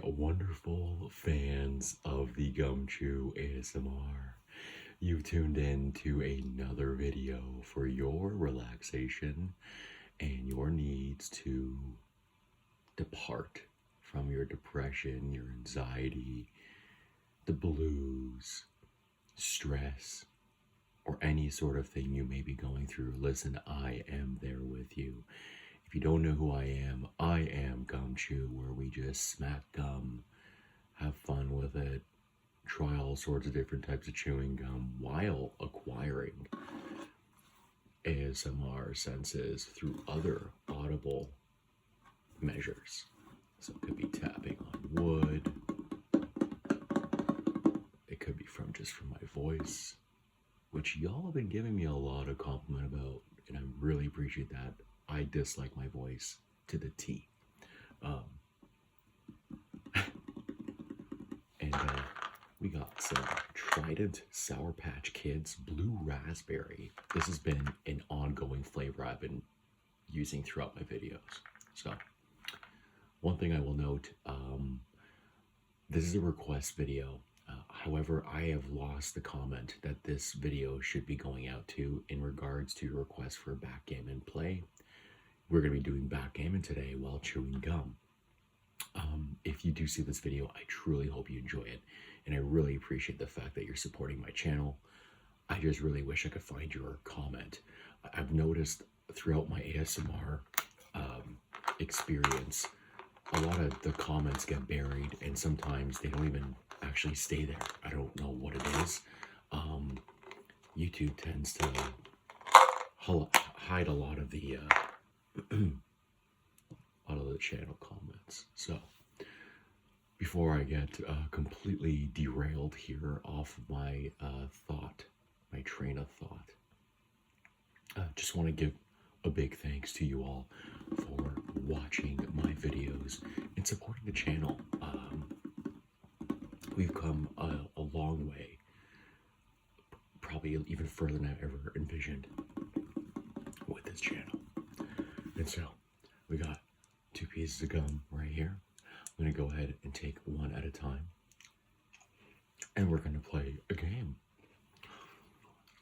my wonderful fans of the Gumchu ASMR. You've tuned in to another video for your relaxation and your needs to depart from your depression, your anxiety, the blues, stress, or any sort of thing you may be going through. Listen, I am there with you. If you don't know who I am Gumchu, where we just smack gum, have fun with it, try all sorts of different types of chewing gum while acquiring ASMR senses through other audible measures. So it could be tapping on wood, it could be from my voice, which y'all have been giving me a lot of compliment about, and I really appreciate that. I dislike my voice to the T. We got some Trident Sour Patch Kids Blue Raspberry. This has been an ongoing flavor I've been using throughout my videos. So, one thing I will note, this is a request video. However, I have lost the comment that this video should be going out to in regards to your request for a backgammon play. We're going to be doing backgammon today while chewing gum. If you do see this video, I truly hope you enjoy it, and I really appreciate the fact that you're supporting my channel. I just really wish I could find your comment. I've noticed throughout my ASMR experience, a lot of the comments get buried, and sometimes they don't even actually stay there. I don't know what it is. YouTube tends to hide a lot of the channel comments. So before I get completely derailed here off my my train of thought, just want to give a big thanks to you all for watching my videos and supporting the channel. We've come a long way, probably even further than I ever envisioned with this channel. And so we got 2 pieces of gum right here. I'm going to go ahead and take one at a time, and we're going to play a game.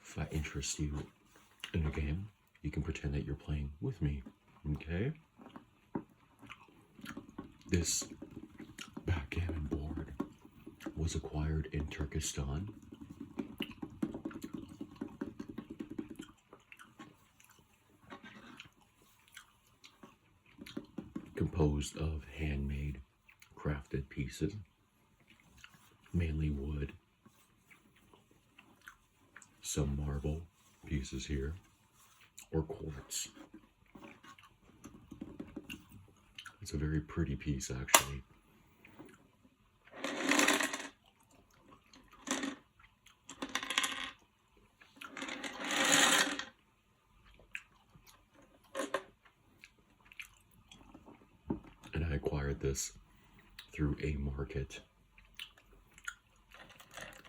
If that interests you in a game, you can pretend that you're playing with me, okay? This backgammon board was acquired in Turkestan. Composed of handmade, crafted pieces, mainly wood, some marble pieces here, or quartz. It's a very pretty piece, actually. And I acquired this through a market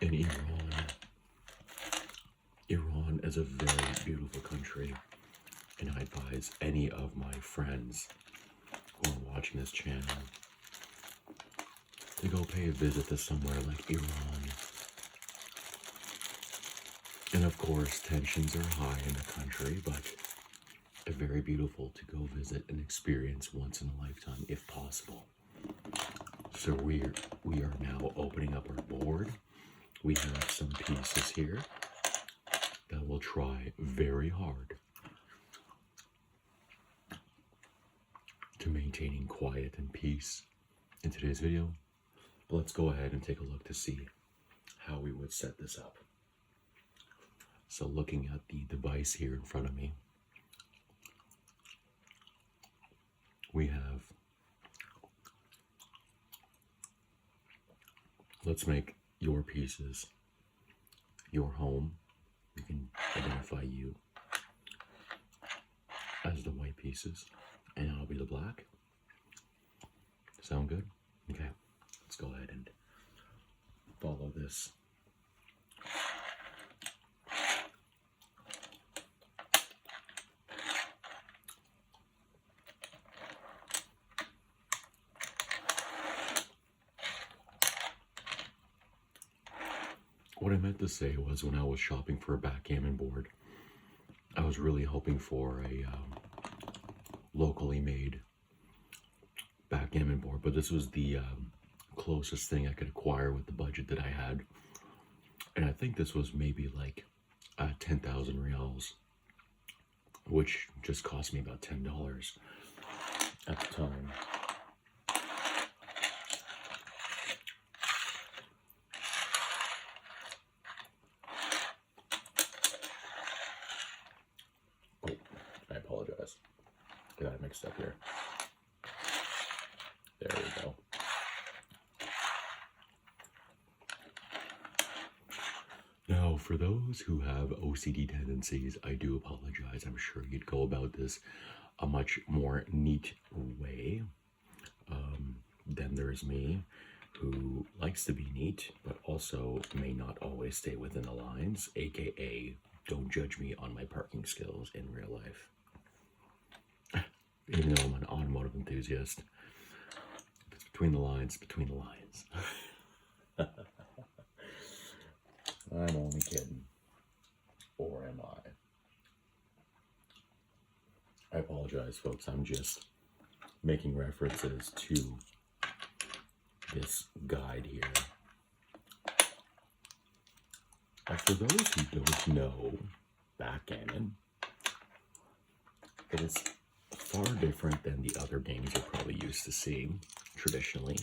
in Iran. Iran is a very beautiful country, and I advise any of my friends who are watching this channel to go pay a visit to somewhere like Iran. And of course, tensions are high in the country, but they're very beautiful to go visit and experience once in a lifetime, if possible. So we are now opening up our board. We have some pieces here that will try very hard to maintaining quiet and peace in today's video. But let's go ahead and take a look to see how we would set this up. So looking at the device here in front of me, we have, let's make your pieces your home. You can identify you as the white pieces, and I'll be the black. Sound good? Okay, let's go ahead and follow this. what I meant to say was when I was shopping for a backgammon board, I was really hoping for a locally made backgammon board, but this was the closest thing I could acquire with the budget that I had. And I think this was maybe like 10,000 reals, which just cost me about $10 at the time. Oh, I apologize. I got it mixed up here. There we go. Now, for those who have OCD tendencies, I do apologize. I'm sure you'd go about this a much more neat way than there's me, who likes to be neat, but also may not always stay within the lines, aka don't judge me on my parking skills in real life. Even though I'm an automotive enthusiast, if it's between the lines, between the lines. I'm only kidding. Or am I apologize, folks. I'm just making references to this guide here. For those who don't know backgammon, it is far different than the other games you're probably used to seeing traditionally.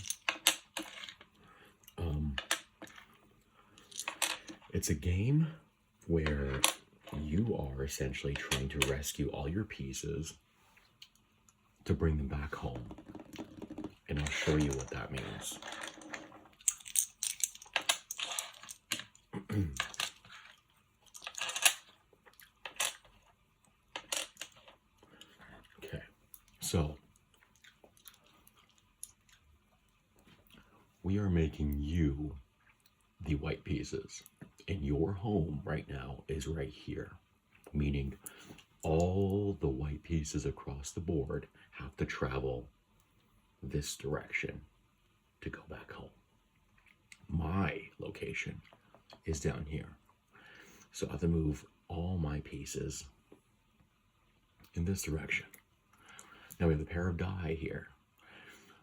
It's a game where you are essentially trying to rescue all your pieces to bring them back home. And I'll show you what that means. Okay, so we are making you the white pieces. And your home right now is right here, meaning all the white pieces across the board have to travel this direction to go back home. My location is down here, so I have to move all my pieces in this direction. Now we have a pair of die here.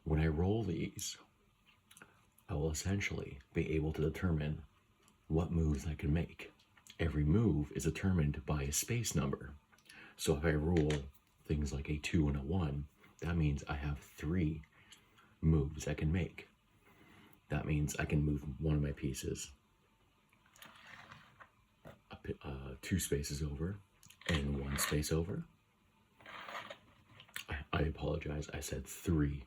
When I roll these, I will essentially be able to determine what moves I can make. Every move is determined by a space number. So if I roll things like a 2 and a 1, that means I have 3 moves I can make. That means I can move one of my pieces 2 spaces over and 1 space over. I apologize, I said 3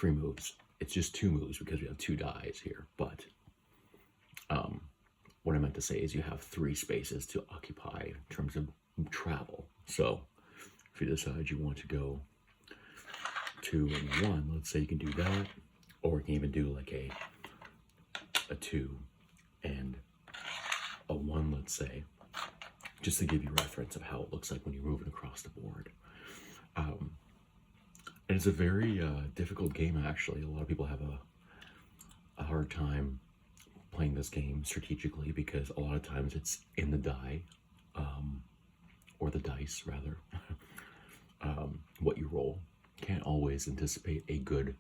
moves. It's just 2 moves because we have 2 dies here, but what I meant to say is you have 3 spaces to occupy in terms of travel. So if you decide you want to go 2 and 1, let's say you can do that, or you can even do like a 2 and a 1, let's say, just to give you reference of how it looks like when you're moving across the board. And it's a very difficult game, actually. A lot of people have a hard time playing this game strategically because a lot of times it's in the die, or the dice rather, what you roll. Can't always anticipate a good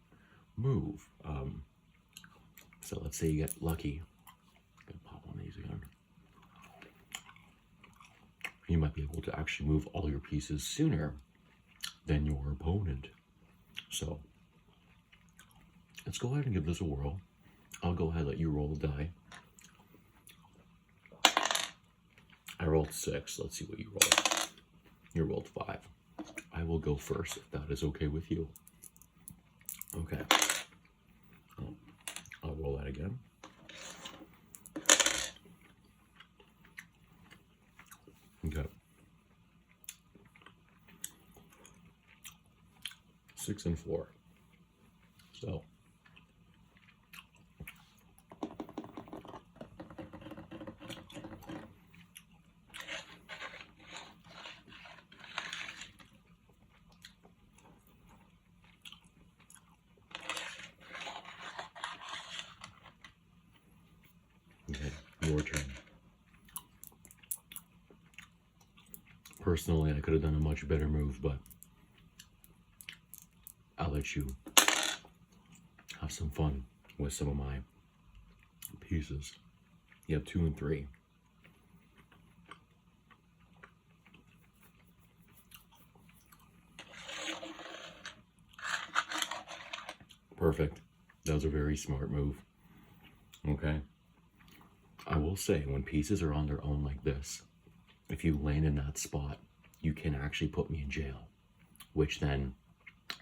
move. So let's say you get lucky. I'm gonna pop one of these again. You might be able to actually move all your pieces sooner than your opponent. So let's go ahead and give this a whirl. I'll go ahead and let you roll the die. I rolled 6. Let's see what you rolled. You rolled 5. I will go first if that is okay with you. Okay. I'll roll that again. Okay. 6 and 4. So Your turn. Personally, I could have done a much better move, but I'll let you have some fun with some of my pieces. You have 2 and 3. Perfect. That was a very smart move. Okay. I will say, when pieces are on their own like this, if you land in that spot, you can actually put me in jail, which then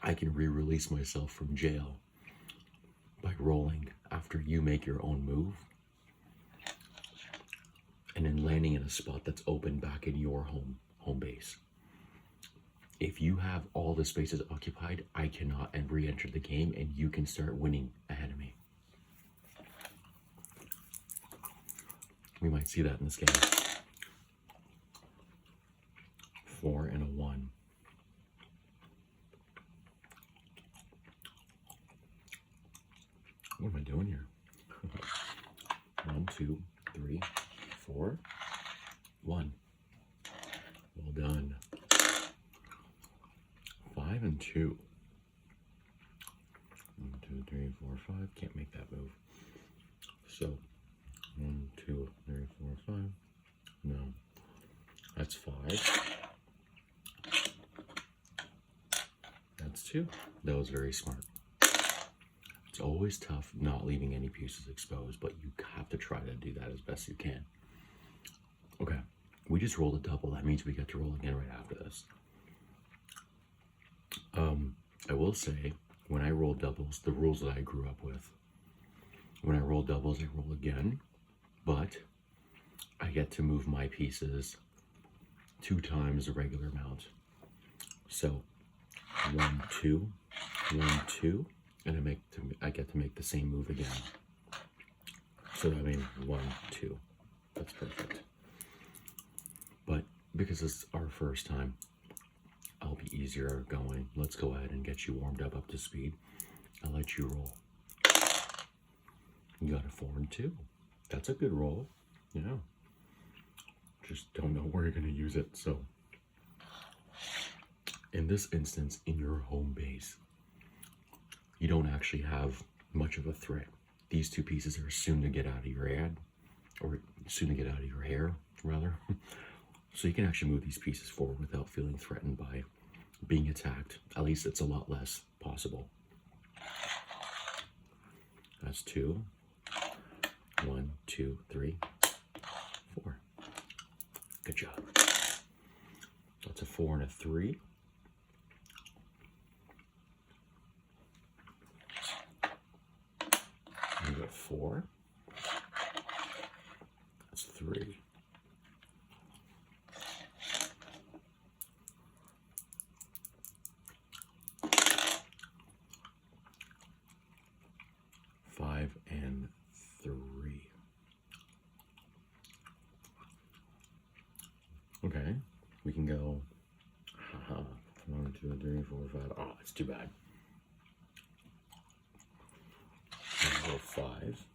I can re-release myself from jail by rolling after you make your own move and then landing in a spot that's open back in your home base. If you have all the spaces occupied, I cannot and re-enter the game, and you can start winning ahead of me. We might see that in this game. 4 and a 1. What am I doing here? 1, 2, 3, 4, 1. Well done. 5 and 2. 1, 2, 3, 4, 5. Can't make that move. So 1, 2, 3, 4, 5. No. That's 5. That's 2. That was very smart. It's always tough not leaving any pieces exposed, but you have to try to do that as best you can. Okay, we just rolled a double. That means we get to roll again right after this. I will say, when I roll doubles, the rules that I grew up with, when I roll doubles, I roll again, but I get to move my pieces 2 times the regular amount. So 1, 2, 1, 2, and I get to make the same move again. So I mean 1, 2. That's perfect. But because it's our first time, I'll be easier going. Let's go ahead and get you warmed up to speed. I'll let you roll. You got a 4 and 2. That's a good roll. Yeah. Just don't know where you're going to use it. So in this instance, in your home base, you don't actually have much of a threat. These 2 pieces are soon to get out of your head, or soon to get out of your hair, rather. So you can actually move these pieces forward without feeling threatened by being attacked. At least it's a lot less possible. That's 2. 1, 2, 3, 4. Good job. That's a 4 and a 3. You got 4. That's 3. And 3. Okay, we can go 1, 2, 3, 4, 5. Oh, it's too bad. We'll go 5.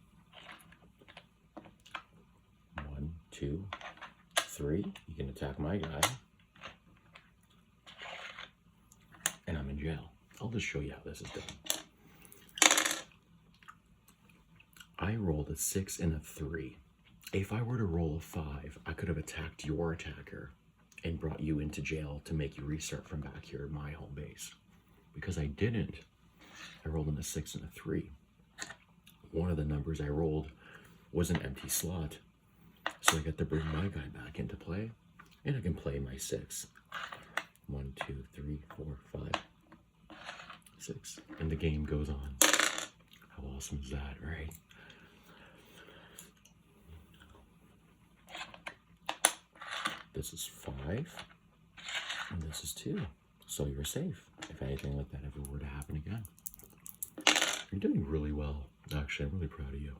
1, 2, 3. You can attack my guy. And I'm in jail. I'll just show you how this is done. I rolled a 6 and a 3. If I were to roll a 5, I could have attacked your attacker and brought you into jail to make you restart from back here at my home base. Because I didn't, I rolled in a 6 and a 3. One of the numbers I rolled was an empty slot, so I get to bring my guy back into play, and I can play my 6. 1, 2, 3, 4, 5, 6, and the game goes on. How awesome is that, right? This is 5, and this is 2, so you're safe if anything like that ever were to happen again. You're doing really well. Actually, I'm really proud of you.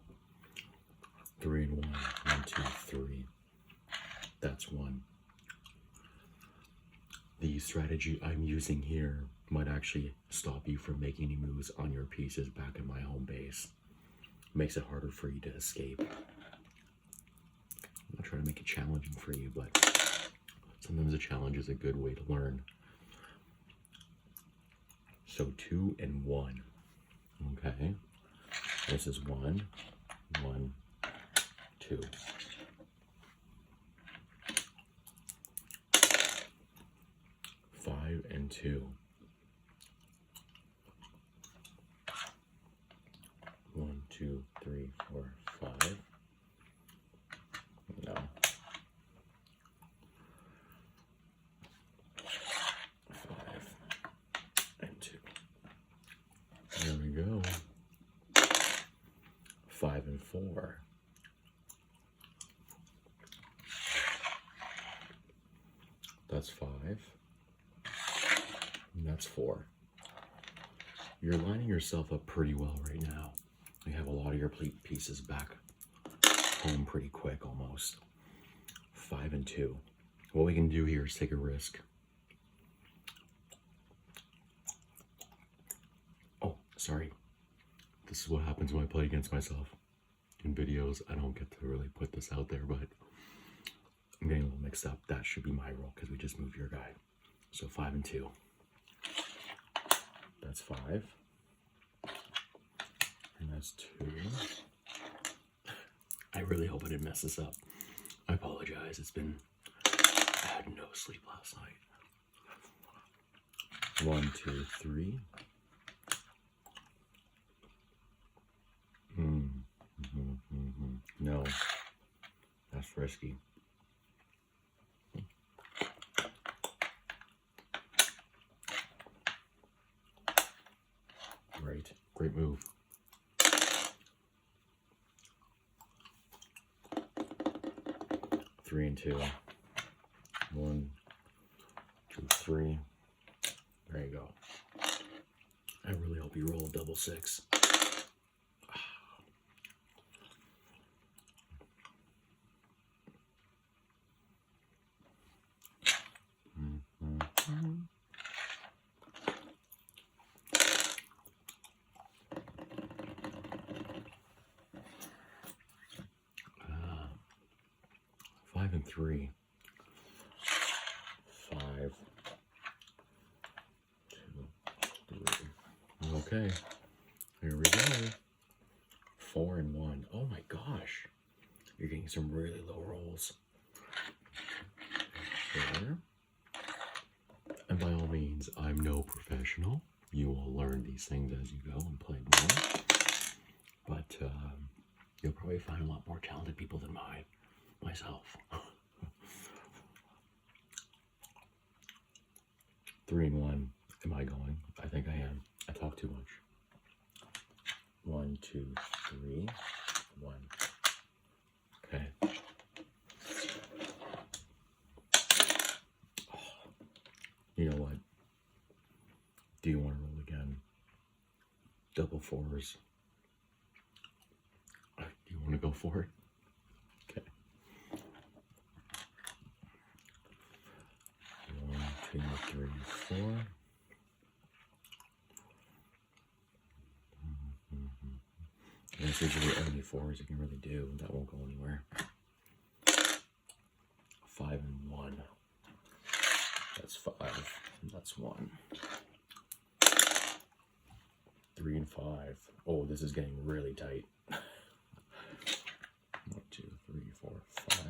3 and 1. 1, 2, 3. That's 1. The strategy I'm using here might actually stop you from making any moves on your pieces back in my home base. Makes it harder for you to escape. I'm not trying to make it challenging for you, but sometimes a challenge is a good way to learn. So 2 and 1. Okay. This is 1, 1, 2. 5 and 2. 1, 2, 3, 4, 5. No. 5 and 2. There we go. 5 and 4. That's 5. And that's 4. You're lining yourself up pretty well right now. You have a lot of your pieces back home pretty quick almost. 5 and 2. What we can do here is take a risk. Oh, sorry. This is what happens when I play against myself. In videos, I don't get to really put this out there, but I'm getting a little mixed up. That should be my roll because we just moved your guy. So 5 and 2. That's 5. And that's 2. I really hope I didn't mess this up. I apologize. I had no sleep last night. 1, 2, 3. No, that's risky. Right, great move. 3 and 2. 1, 2, 3. There you go. I really hope you roll a double 6. Five and 3. 5, 2, 3. Okay, here we go. 4 and 1. Oh my gosh, you're getting some really low rolls. 4. And by all means, I'm no professional. You will learn these things as you go and play more. But you'll probably find a lot more talented people than myself. 3 and 1. Am I going? I think I am. I talk too much. 1, 2, 3. 1. Okay. You know what? Do you want to roll again? Double 4s. Do you want to go for it? Okay. 1, 2, 3, 4. That's usually the only 4s you can really do. That won't go anywhere. 5 and 1. That's 5. That's 1. 3 and 5. Oh, this is getting really tight. 1, 2, 3, 4, 5.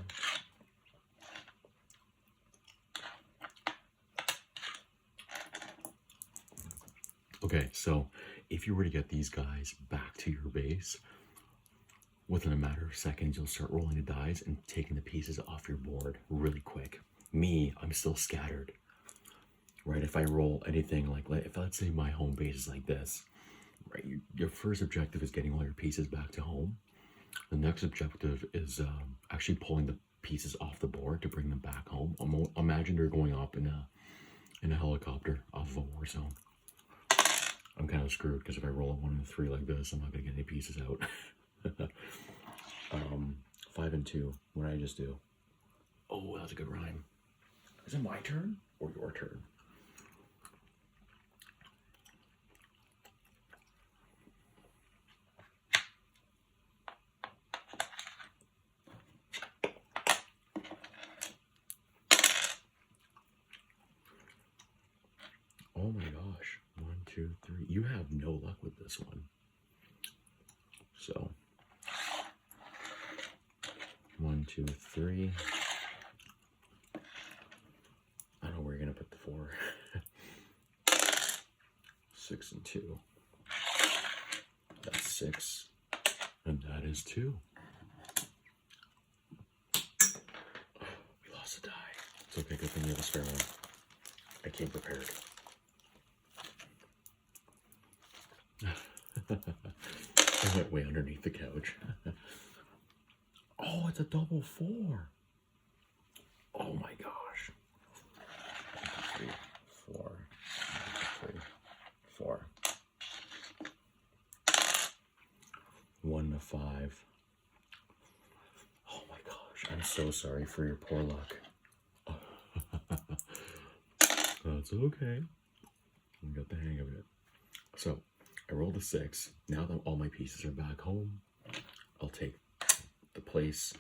Okay, so if you were to get these guys back to your base, within a matter of seconds, you'll start rolling the dice and taking the pieces off your board really quick. Me, I'm still scattered, right? If I roll anything like, if let's say my home base is like this, right? Your first objective is getting all your pieces back to home. The next objective is actually pulling the pieces off the board to bring them back home. Imagine they're going up in a helicopter off of a war zone. I'm kind of screwed because if I roll a 1 and a 3 like this, I'm not going to get any pieces out. 5 and 2. What did I just do? Oh, that's a good rhyme. Is it my turn or your turn? Oh my gosh. 1, 2, 3. You have no luck with this one. So 1, 2, 3. I don't know where you're gonna put the 4. 6 and 2. That's 6. And that is 2. We lost a die. It's okay, good thing you have a spare one. I came prepared. I went way underneath the couch. Oh, it's a double 4. Oh my gosh. 3, 4, 3, 4. 1 to 5. Oh my gosh, I'm so sorry for your poor luck. That's okay. I got the hang of it. So, I rolled a 6. Now that all my pieces are back home, I'll take the place,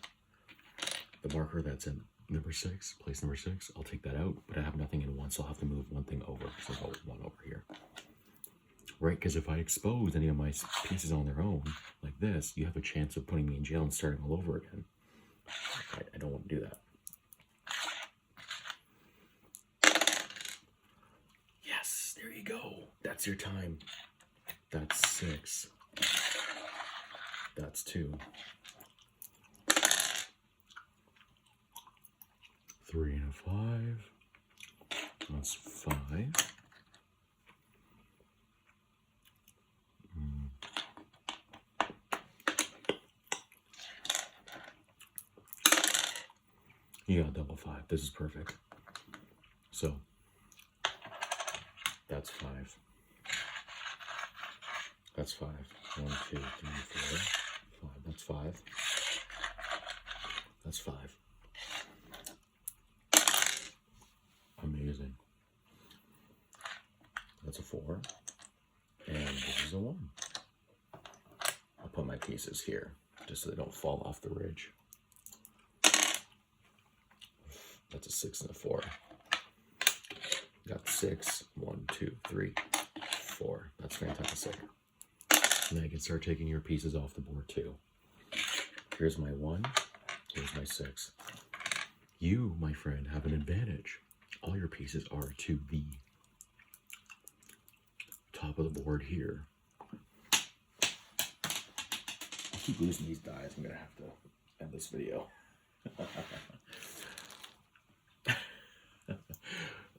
the marker that's in number 6, place number 6. I'll take that out, but I have nothing in 1, so I'll have to move one thing over. So I'll hold 1 over here. Right, because if I expose any of my pieces on their own, like this, you have a chance of putting me in jail and starting all over again. I don't want to do that. Yes, there you go. That's your time. That's 6. That's 2. 3 and a 5. That's 5. You got double 5. This is perfect. So, that's 5. That's 5. 1, 2, 3, 4, 5. That's 5. That's 5. Amazing. That's a 4. And this is a 1. I'll put my pieces here, just so they don't fall off the ridge. That's a 6 and a 4. Got 6. 1, 2, 3, 4. That's fantastic. Now you can start taking your pieces off the board too. Here's my 1. Here's my 6. You, my friend, have an advantage. All your pieces are to the top of the board here. I keep losing these dies. I'm going to have to end this video.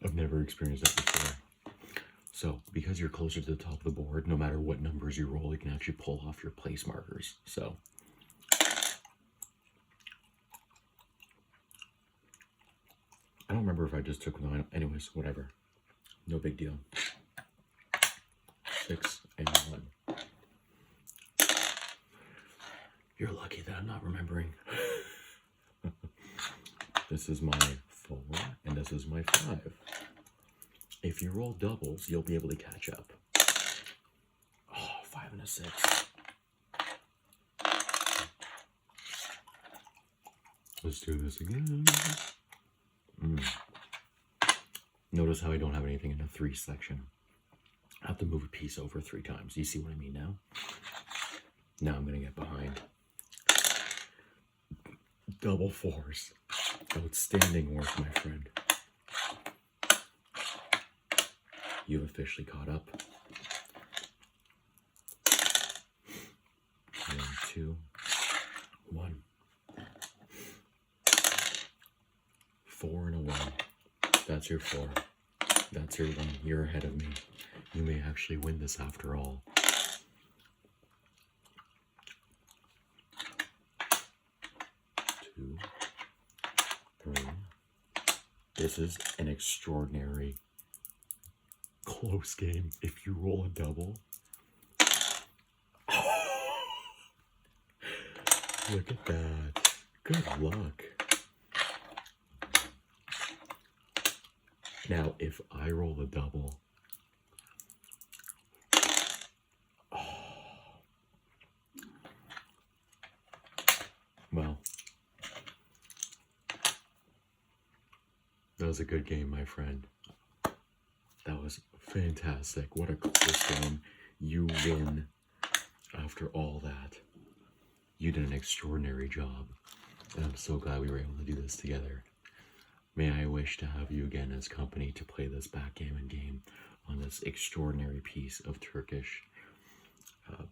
I've never experienced that before. So, because you're closer to the top of the board, no matter what numbers you roll, you can actually pull off your place markers. So, I don't remember if I just took 9. Anyways, whatever. No big deal. 6 and 1. You're lucky that I'm not remembering. This is my 4, and this is my 5. If you roll doubles, you'll be able to catch up. Oh, 5 and a 6. Let's do this again. Notice how I don't have anything in the 3 section. I have to move a piece over 3 times. You see what I mean now? Now I'm going to get behind. Double 4s. Outstanding work, my friend. You've officially caught up. 1, 2, 1. 4 and a 1. That's your 4. That's your 1. You're ahead of me. You may actually win this after all. Two, 3. This is an extraordinary close game. If you roll a double. Look at that. Good luck. Now, if I roll a double. Well, that was a good game, my friend. That was fantastic. What a close game. You win after all that. You did an extraordinary job. And I'm so glad we were able to do this together. May I wish to have you again as company to play this backgammon game on this extraordinary piece of Turkish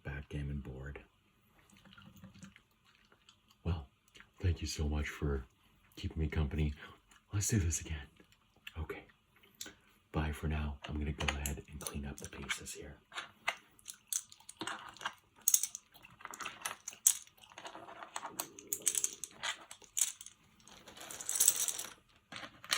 backgammon board. Well, thank you so much for keeping me company. Let's do this again. Okay. Bye for now. I'm going to go ahead and clean up the pieces here.